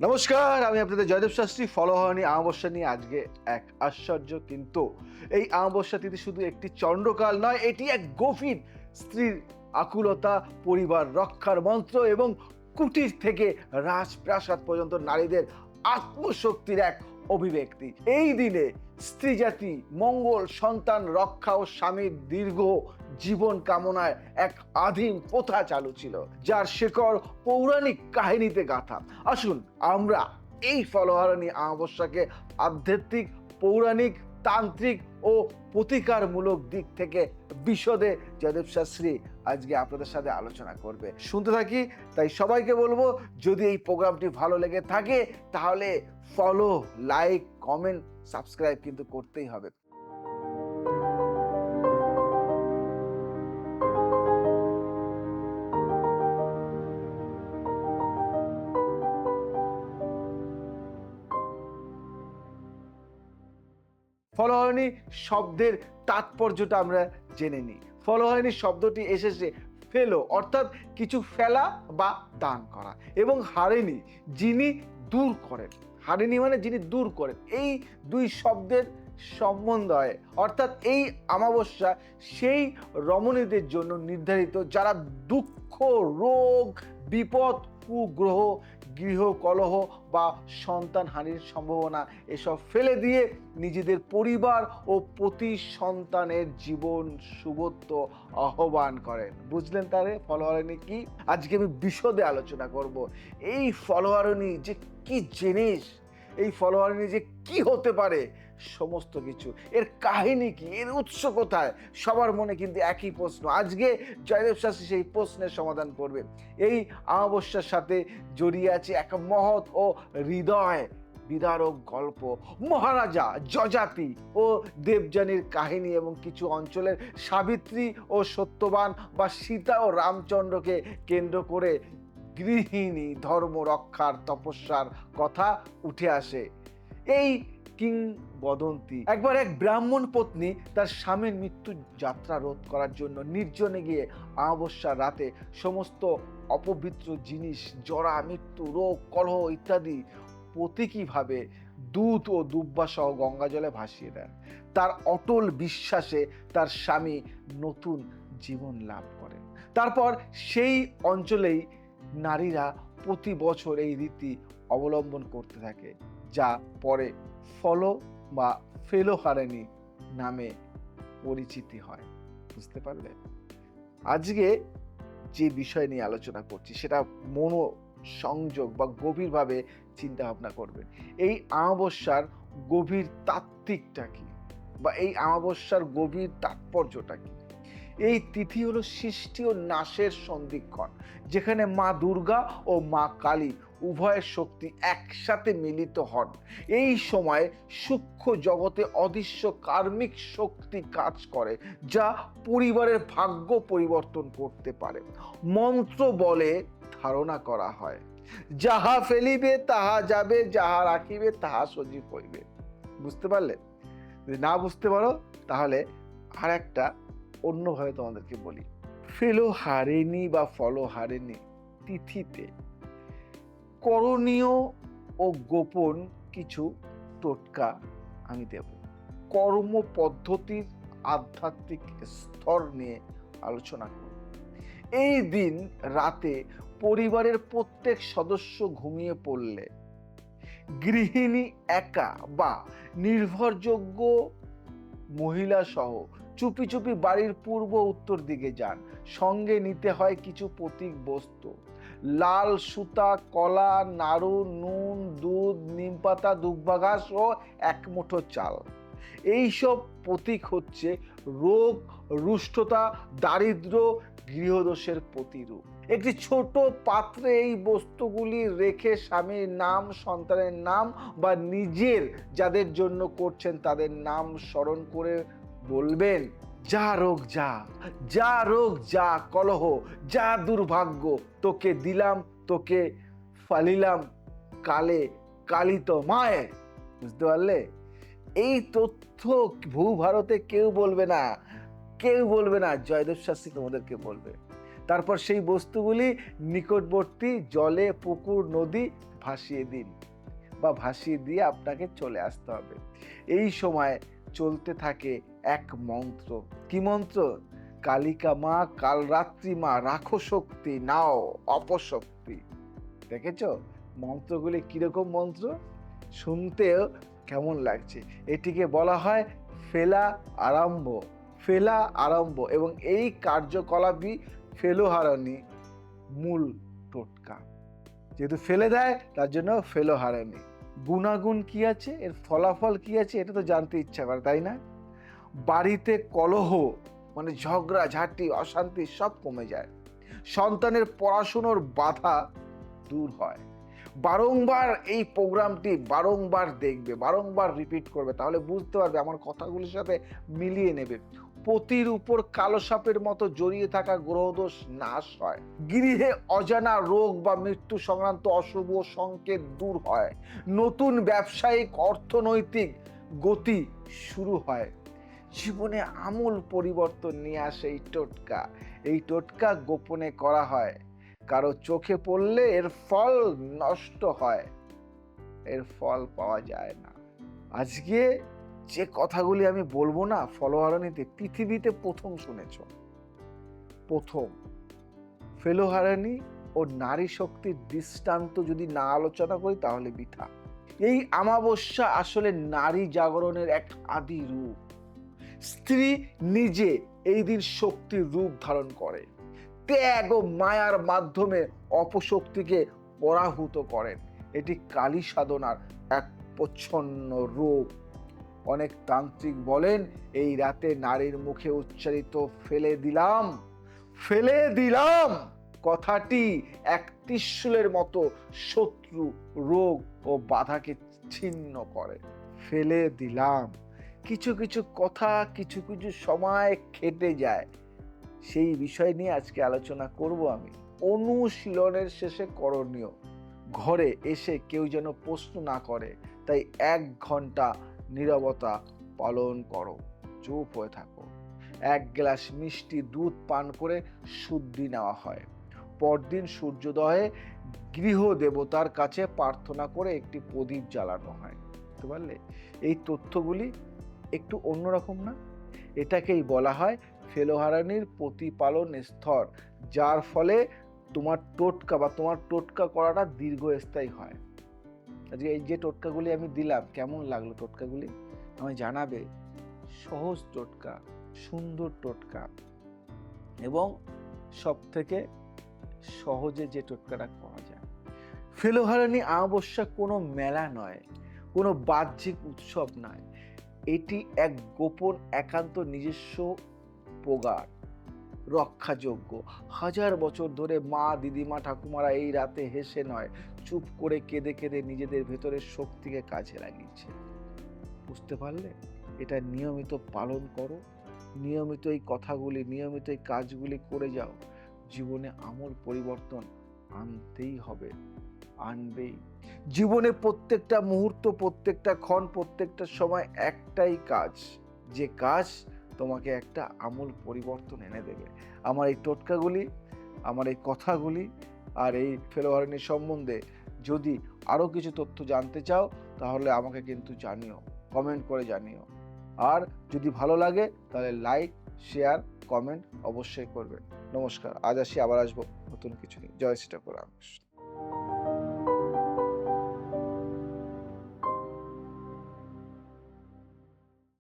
নমস্কার, আমি আপনাদের জয়দেব শাস্ত্রী। ফলো হয়নি অমাবস্যা নিয়ে আজকে এক আশ্চর্য, কিন্তু এই অমাবস্যা তিথি শুধু একটি চন্দ্রকাল নয়, এটি এক গভীর স্ত্রীর আকুলতা, পরিবার রক্ষার মন্ত্র এবং কুটির থেকে রাজপ্রাসাদ পর্যন্ত নারীদের আত্মশক্তির এক অভিব্যক্তি। এই দিনে স্ত্রী জাতি মঙ্গল, সন্তান রক্ষা ও স্বামীর দীর্ঘ জীবন কামনায় এক আদিম প্রথা চালু ছিল, যার শেকড় পৌরাণিক কাহিনীতে গাঁথা। আসুন আমরা এই ফলহারণী অমাবস্যাকে আধ্যাত্মিক, পৌরাণিক, তান্ত্রিক ও প্রতিকারমূলক দিক থেকে বিশদে জয়দেব শাস্ত্রী আজকে আপনাদের সাথে আলোচনা করবে। শুনতে থাকি। তাই সবাইকে বলবো, যদি এই প্রোগ্রামটি ভালো লেগে থাকে তাহলে ফলো, লাইক, কমেন্ট, সাবস্ক্রাইব কিন্তু করতেই হবে। ফলহারিণী শব্দের তাৎপর্যটা আমরা জেনে নিই। ফলহারিণী শব্দটি এসেছে ফেলো, অর্থাৎ কিছু ফেলা বা দান করা, এবং হারিণী যিনি দূর করেন। হারিণী মানে যিনি দূর করেন। এই দুই শব্দের সম্বন্ধ হয়, অর্থাৎ এই অমাবস্যা সেই রমণীদের জন্য নির্ধারিত যারা দুঃখ, রোগ, বিপদ, কুগ্রহ, গৃহ কলহ বা সন্তান হানির সম্ভাবনা এসব ফেলে দিয়ে নিজেদের পরিবার ও প্রতি সন্তানের জীবন শুভত্ব আহ্বান করেন। বুঝলেন তাহলে ফলহারিণী কি? আজকে আমি বিশদে আলোচনা করব। এই ফলহারিণী যে কি জিনিস, এই ফলহারিণী যে কি হতে পারে, সমস্ত কিছু, এর কাহিনী কি, এর উৎস কোথায়, সবার মনে কিন্তু একই প্রশ্ন। আজকে জয়দেব শাস্ত্রী সেই প্রশ্নের সমাধান করবে। এই অমাবস্যার সাথে জড়িয়ে আছে এক মহৎ ও হৃদয় বিদারক গল্প। মহারাজা যযাতি ও দেবযানীর কাহিনী এবং কিছু অঞ্চলের সাবিত্রী ও সত্যবান বা সীতা ও রামচন্দ্রকে কেন্দ্র করে গৃহিণী ধর্ম রক্ষার তপস্যার কথা উঠে আসে। এই কিংবদন্তি, একবার এক ব্রাহ্মণ পত্নী তার স্বামীর মৃত্যু যাত্রা রোধ করার জন্য নির্জনে গিয়ে অমাবস্যার রাতে সমস্ত অপবিত্র জিনিস, জরা, মৃত্যু, রোগ, কলহ ইত্যাদি প্রতীকীভাবে দুধ ও দুব্বা সহ গঙ্গা জলে ভাসিয়ে দেন। তার অটল বিশ্বাসে তার স্বামী নতুন জীবন লাভ করেন। তারপর সেই অঞ্চলেই নারীরা প্রতি বছর এই রীতি অবলম্বন করতে থাকে, যা পরে ফলো বা ফেলোহারিণী নামে পরিচিতি হয়। বুঝতে পারলে? আজকে যে বিষয় নিয়ে আলোচনা করছি সেটা মনোসংযোগ বা গভীরভাবে চিন্তা ভাবনা করবেন। এই অমাবস্যার গভীর তাত্ত্বিকটা কি, বা এই অমাবস্যার গভীর তাৎপর্যটা কি? এই তিথি হলো সৃষ্টি ও নাশের সন্ধিক্ষণ, যেখানে মা দুর্গা ও মা কালী উভয়ের শক্তি একসাথে মিলিত হন। এই সময় সূক্ষ্ম জগতে অদৃশ্য কার্মিক শক্তি কাজ করে, যা পরিবারের ভাগ্য পরিবর্তন করতে পারে। মন্ত্র বলে ধারণা করা হয়, যাহা ফেলিবে তাহা যাবে, যাহা রাখিবে তাহা সজীব হইবে। বুঝতে পারলে? যদি না বুঝতে পারো তাহলে আর একটা অন্যভাবে তোমাদেরকে বলি। ফেলোহারিণী বা ফলহারিণী তিথিতে করণীয় ও গোপন কিছু টোটকা আমি দেব। কর্ম পদ্ধতির আধ্যাত্মিক স্তর নিয়ে আলোচনা করব। এই দিন রাতে পরিবারের প্রত্যেক সদস্য ঘুমিয়ে পড়লে গৃহিণী একা বা নির্ভরযোগ্য মহিলা সহ চুপি চুপি বাড়ির পূর্ব উত্তর দিকে যান। সঙ্গে নিতে হয় কিছু প্রতীক বস্তু: লাল সুতা, কলা, নাড়ু, নুন, দুধ, নিমপাতা, দুব্বা ঘাস ও এক মুঠো চাল। এইসব প্রতীক হচ্ছে রোগ, রুষ্টতা, দারিদ্র্য, গৃহদোষের প্রতিরূপ। একটি ছোট পাত্রে এই বস্তুগুলি রেখে স্বামীর নাম, সন্তানের নাম বা নিজের যাদের জন্য করছেন তাদের নাম স্মরণ করে বলবেন, যা রোগ যা, যা রোগ যা, কলহ যা, দুর্ভাগ্য তোকে দিলাম, তোকে ফালিলাম, কালে কালিত মায়ে। বুঝতে পারলে? এই তথ্য ভূভারতে কেউ বলবে না, কেউ বলবে না, জয়দেব শাস্ত্রী তোমাদেরকে বলবে। তারপর সেই বস্তুগুলি নিকটবর্তী জলে, পুকুর, নদী ভাসিয়ে দিন বা ভাসিয়ে দিয়ে আপনাকে চলে আসতে হবে। এই সময় চলতে থাকে এক মন্ত্র। কি মন্ত্র? কালিকা মা, কালরাত্রি মা, রাখো শক্তি, নাও অপশক্তি। দেখেছো মন্ত্রগুলি কিরকম মন্ত্র? শুনতেও কেমন লাগছে? এটিকে বলা হয় ফেলা আরম্ভ। ফেলা আরম্ভ এবং এই কার্যকলাপই ফেলোহারানি মূল টোটকা। যেহেতু ফেলে দেয় তার জন্য ফেলোহারানি। গুণাগুণ কি আছে, এর ফলাফল কি আছে, এটা তো জানতে ইচ্ছা করে, তাই না? বাড়িতে কলহ মানে ঝগড়া ঝাঁটি অশান্তি সব কমে যায়। সন্তানের পড়াশুনোর বাধা দূর হয়। বারংবার এই প্রোগ্রামটি বারংবার দেখবে, বারংবার রিপিট করবে, তাহলে বুঝতে পারবে, আমার কথাগুলির সাথে মিলিয়ে নেবে। পতির উপর কালো সাপের মতো জড়িয়ে থাকা গ্রহদোষ নাশ হয়। গৃহে অজানা রোগ বা মৃত্যু সংক্রান্ত অশুভ সংকেত দূর হয়। নতুন ব্যবসায়িক অর্থনৈতিক গতি শুরু হয়। জীবনে আমূল পরিবর্তন নিয়ে আসে এই টোটকা। এই টোটকা গোপনে করা হয়, কারো চোখে পড়লে এর ফল নষ্ট হয়, এর ফল পাওয়া যায় না। আজকে যে কথাগুলি আমি বলবো না, ফলোহারানিতে পৃথিবীতে প্রথম শুনেছ। প্রথম। ফেলোহারানি ও নারী শক্তির দৃষ্টান্ত যদি না আলোচনা করি তাহলে বৃথা। এই অমাবস্যা আসলে নারী জাগরণের এক আদি রূপ। স্ত্রী নিজে এই দিন শক্তির রূপ ধারণ করে, ত্যাগ ও মায়ার মাধ্যমে অপশক্তিকে পরাভূত করেন। এটি কালী সাধনার এক প্রচ্ছন্ন রূপ। অনেক তান্ত্রিক বলেন এই রাতে নারীর মুখে উচ্চারিত ফেলে দিলাম, ফেলে দিলাম কথাটি এক ত্রিশূলের মতো শত্রু, রোগ ও বাধাকে ছিন্ন করে। ফেলে দিলাম। কিছু কিছু কথা কিছু কিছু সময় খেটে যায়, সেই বিষয় নিয়ে আজকে আলোচনা করব আমি। অনুশীলনের শেষে করণীয়, ঘরে এসে কেউ যেন প্রশ্ন না করে, তাই 1 ঘন্টা নীরবতা পালন করো, চুপ হয়ে থাকো। 1 গ্লাস মিষ্টি দুধ পান করে শুদ্ধি নেওয়া হয়। পরদিন সূর্যোদয়ে গৃহ দেবতার কাছে প্রার্থনা করে একটি প্রদীপ জ্বালানো হয়। বুঝতে পারলে? এই তথ্যগুলি একটু অন্যরকম না? এটাকেই বলা হয় ফেলোহারানির প্রতিপালন স্তর, যার ফলে তোমার টোটকা বা তোমার টোটকা করাটা দীর্ঘস্থায়ী হয়। আজকে এই যে টোটকাগুলি আমি দিলাম, কেমন লাগলো টোটকাগুলি আমায় জানাবে। সহজ টোটকা, সুন্দর টোটকা এবং সব থেকে সহজে যে টোটকাটা করা যায়। ফেলোহারানি অমাবস্যা কোনো মেলা নয়, কোনো বাহ্যিক উৎসব নয়, এটি এক গোপন একান্ত নিজস্ব প্রগাঢ় রক্ষাযোগ্য। 1000 বছর ধরে মা, দিদিমা, ঠাকুমারা এই রাতে হেসে নয়, চুপ করে কেঁদে কেঁদে নিজেদের ভেতরের শক্তিকে কাজে লাগিয়েছে। বুঝতে পারলে? এটা নিয়মিত পালন করো, নিয়মিত এই কথাগুলি, নিয়মিত এই কাজগুলি করে যাও, জীবনে আমূল পরিবর্তন আনতেই হবে, আনবেই। জীবনে প্রত্যেকটা মুহূর্ত, প্রত্যেকটা ক্ষণ, প্রত্যেকটা সময় একটাই কাজ, যে কাজ তোমাকে একটা আমূল পরিবর্তন এনে দেবে। আমার এই টোটকাগুলি, আমার এই কথাগুলি আর এই ফেলোহারানি সম্বন্ধে যদি আরও কিছু তথ্য জানতে চাও তাহলে আমাকে কিন্তু জানিও, কমেন্ট করে জানিও। আর যদি ভালো লাগে তাহলে লাইক, শেয়ার, কমেন্ট অবশ্যই করবে। নমস্কার। আজ আসি, আবার আসবো নতুন কিছু নিয়ে। জয় শ্রী ঠাকুর রামকৃষ্ণ।